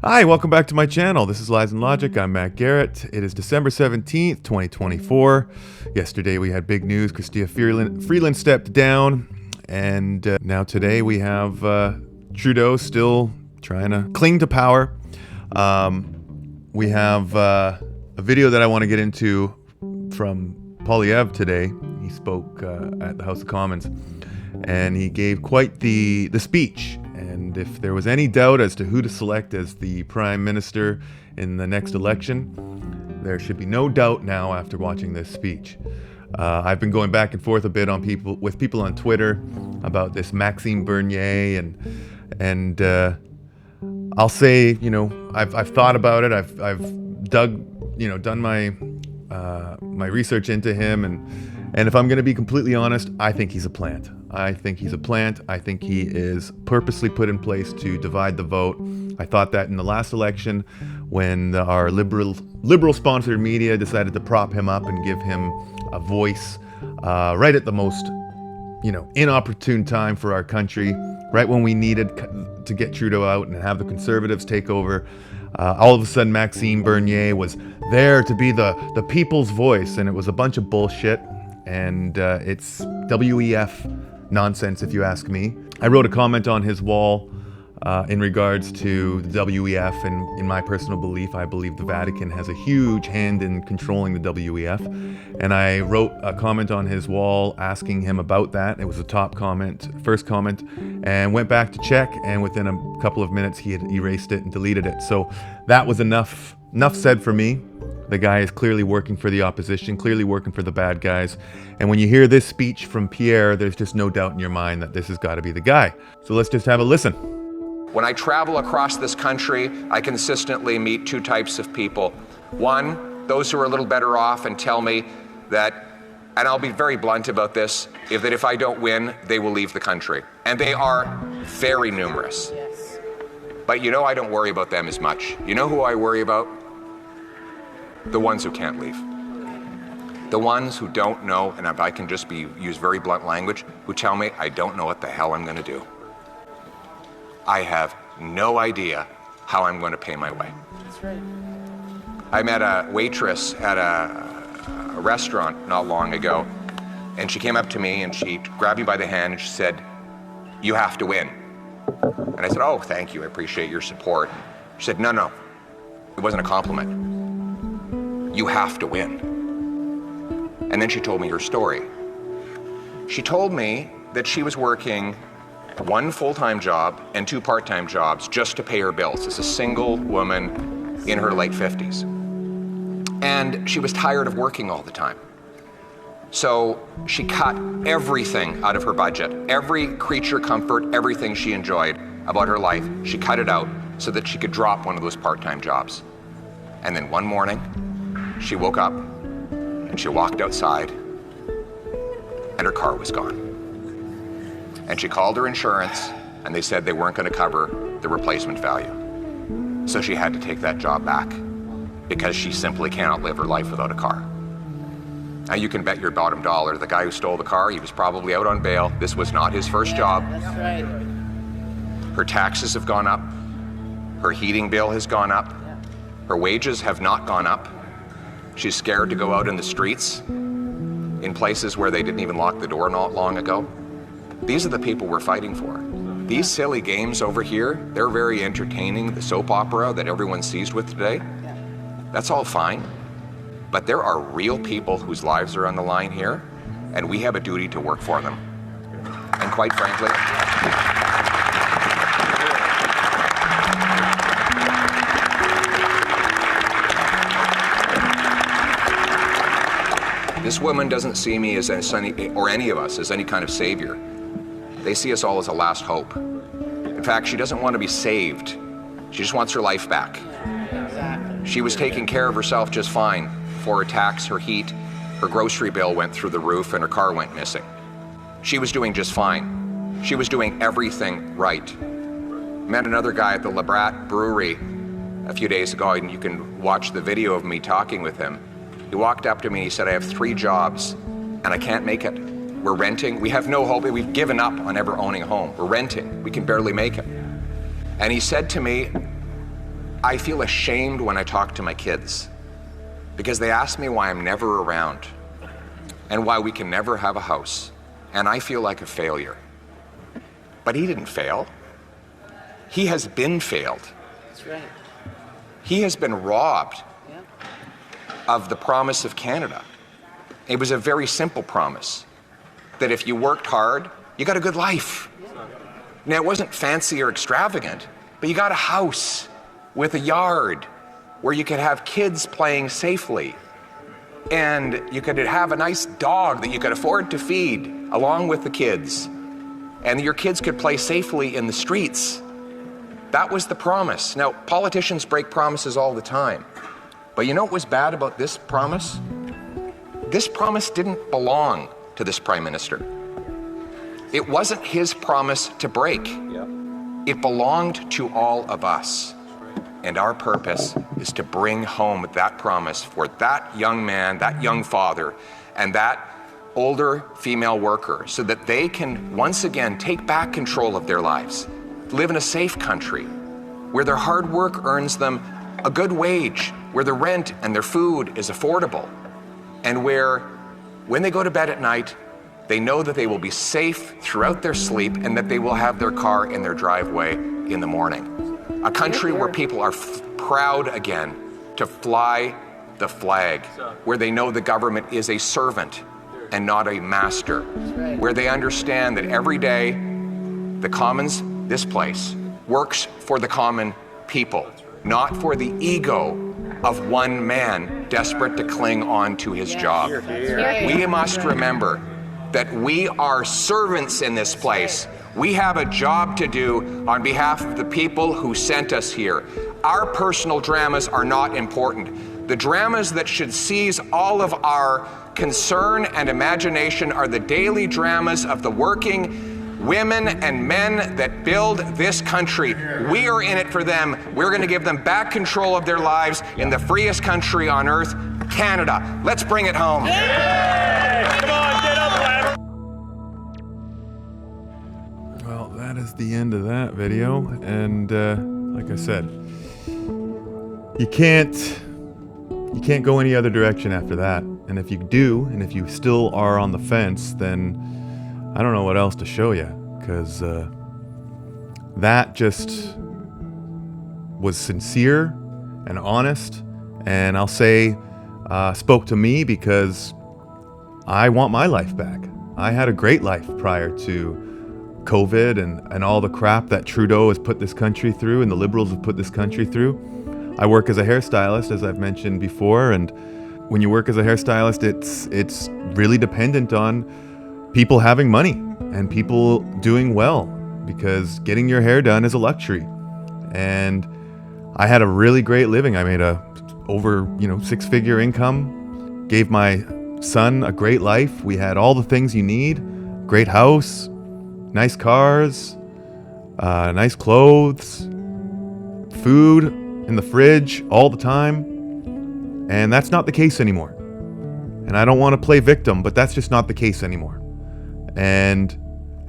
Hi, welcome back to my channel. This is Lies and Logic. I'm Matt Garrett. It is December 17th, 2024. Yesterday we had big news. Chrystia Freeland stepped down. And now today we have Trudeau still trying to cling to power. We have a video that I want to get into from Poilievre today. He spoke at the House of Commons. And he gave quite the speech. And if there was any doubt as to who to select as the Prime Minister in the next election, there should be no doubt now after watching this speech. I've been going back and forth a bit with people on Twitter about this Maxime Bernier, and I'll say, I've thought about it. I've done my research into him, and if I'm going to be completely honest, I think he's a plant. I think he's a plant. I think he is purposely put in place to divide the vote. I thought that in the last election when our liberal-sponsored media decided to prop him up and give him a voice right at the most, inopportune time for our country, right when we needed to get Trudeau out and have the Conservatives take over. All of a sudden, Maxime Bernier was there to be the people's voice, and it was a bunch of bullshit. And it's WEF nonsense, if you ask me. I wrote a comment on his wall in regards to the WEF, and in my personal belief, I believe the Vatican has a huge hand in controlling the WEF. And I wrote a comment on his wall asking him about that. It was the first comment, and went back to check, and within a couple of minutes, he had erased it and deleted it. So that was enough said for me. The guy is clearly working for the opposition, clearly working for the bad guys. And when you hear this speech from Pierre, there's just no doubt in your mind that this has got to be the guy. So let's just have a listen. When I travel across this country, I consistently meet two types of people. One, those who are a little better off and tell me that, and I'll be very blunt about this, that if I don't win, they will leave the country. And they are very numerous. Yes. But I don't worry about them as much. You know who I worry about? The ones who can't leave. The ones who don't know, and if I can just use very blunt language, who tell me I don't know what the hell I'm going to do. I have no idea how I'm going to pay my way. That's right. I met a waitress at a restaurant not long ago, and she came up to me and she grabbed me by the hand and she said, "You have to win." And I said, "Oh, thank you. I appreciate your support." She said, No. It wasn't a compliment. You have to win. And then she told me her story. She told me that she was working one full-time job and two part-time jobs just to pay her bills as a single woman in her late 50s. And she was tired of working all the time. So she cut everything out of her budget, every creature comfort, everything she enjoyed about her life, she cut it out so that she could drop one of those part-time jobs. And then one morning, she woke up and she walked outside and her car was gone. And she called her insurance and they said they weren't going to cover the replacement value. So she had to take that job back because she simply cannot live her life without a car. Now you can bet your bottom dollar the guy who stole the car, he was probably out on bail. This was not his first job. That's right. Her taxes have gone up. Her heating bill has gone up. Her wages have not gone up. She's scared to go out in the streets in places where they didn't even lock the door not long ago. These are the people we're fighting for. These silly games over here, they're very entertaining. The soap opera that everyone's seized with today, that's all fine. But there are real people whose lives are on the line here, and we have a duty to work for them. And quite frankly, this woman doesn't see me as or any of us as any kind of savior. They see us all as a last hope. In fact, she doesn't want to be saved. She just wants her life back. She was taking care of herself just fine before her tax, her heat, her grocery bill went through the roof and her car went missing. She was doing just fine. She was doing everything right. Met another guy at the Labrat Brewery a few days ago, and you can watch the video of me talking with him. He walked up to me and he said, "I have 3 jobs and I can't make it. We're renting. We have no hope. We've given up on ever owning a home. We're renting. We can barely make it." And he said to me, I feel ashamed when I talk to my kids because they ask me why I'm never around and why we can never have a house. And I feel like a failure. But he didn't fail. He has been failed. That's right. He has been robbed of the promise of Canada. It was a very simple promise that if you worked hard, you got a good life. Now, it wasn't fancy or extravagant, but you got a house with a yard where you could have kids playing safely. And you could have a nice dog that you could afford to feed along with the kids. And your kids could play safely in the streets. That was the promise. Now, politicians break promises all the time. But you know what was bad about this promise? This promise didn't belong to this Prime Minister. It wasn't his promise to break. It belonged to all of us. And our purpose is to bring home that promise for that young man, that young father, and that older female worker so that they can once again take back control of their lives, live in a safe country where their hard work earns them a good wage, where their rent and their food is affordable, and where when they go to bed at night, they know that they will be safe throughout their sleep and that they will have their car in their driveway in the morning. A country where people are proud again to fly the flag, where they know the government is a servant and not a master, where they understand that every day the Commons, this place, works for the common people, not for the ego of one man desperate to cling on to his job. We must remember that we are servants in this place. We have a job to do on behalf of the people who sent us here. Our personal dramas are not important. The dramas that should seize all of our concern and imagination are the daily dramas of the working women and men that build this country. We are in it for them. We're going to give them back control of their lives in the freest country on earth, Canada. Let's bring it home. Come on, get up, lad. Well, that is the end of that video. And like I said, you can't go any other direction after that. And if you do, and if you still are on the fence, then I don't know what else to show you, because that just was sincere and honest, and I'll say spoke to me because I want my life back. I had a great life prior to COVID and all the crap that Trudeau has put this country through and the Liberals have put this country through. I work as a hairstylist, as I've mentioned before, and when you work as a hairstylist, it's really dependent on people having money and people doing well, because getting your hair done is a luxury. And I had a really great living. I made a over, six-figure income, gave my son a great life. We had all the things you need: great house, nice cars, nice clothes, food in the fridge all the time. And that's not the case anymore. And I don't want to play victim, but that's just not the case anymore. And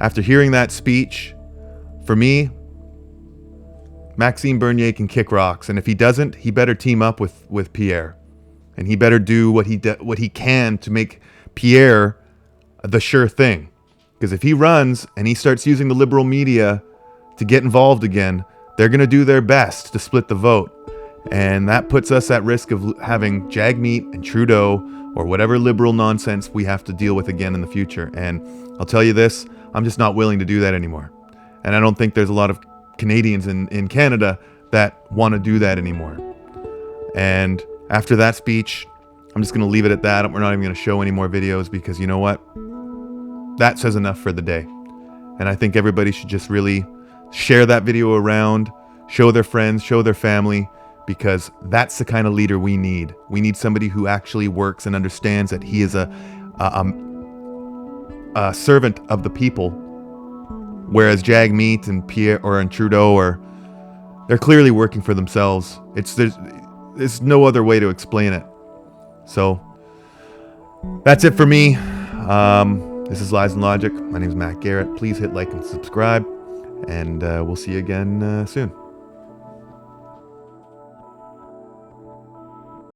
after hearing that speech, for me, Maxime Bernier can kick rocks. And if he doesn't, he better team up with Pierre. And he better do what he can to make Pierre the sure thing. Because if he runs and he starts using the liberal media to get involved again, they're going to do their best to split the vote. And that puts us at risk of having Jagmeet and Trudeau or whatever liberal nonsense we have to deal with again in the future. And I'll tell you this, I'm just not willing to do that anymore. And I don't think there's a lot of Canadians in Canada that want to do that anymore. And after that speech, I'm just going to leave it at that. We're not even going to show any more videos, because you know what? That says enough for the day. And I think everybody should just really share that video around, show their friends, show their family, because that's the kind of leader we need. We need somebody who actually works and understands that he is a servant of the people. Whereas Jagmeet and Pierre and Trudeau they're clearly working for themselves. There's no other way to explain it. So that's it for me. This is Lies and Logic. My name is Matt Garrett. Please hit like and subscribe, and we'll see you again soon.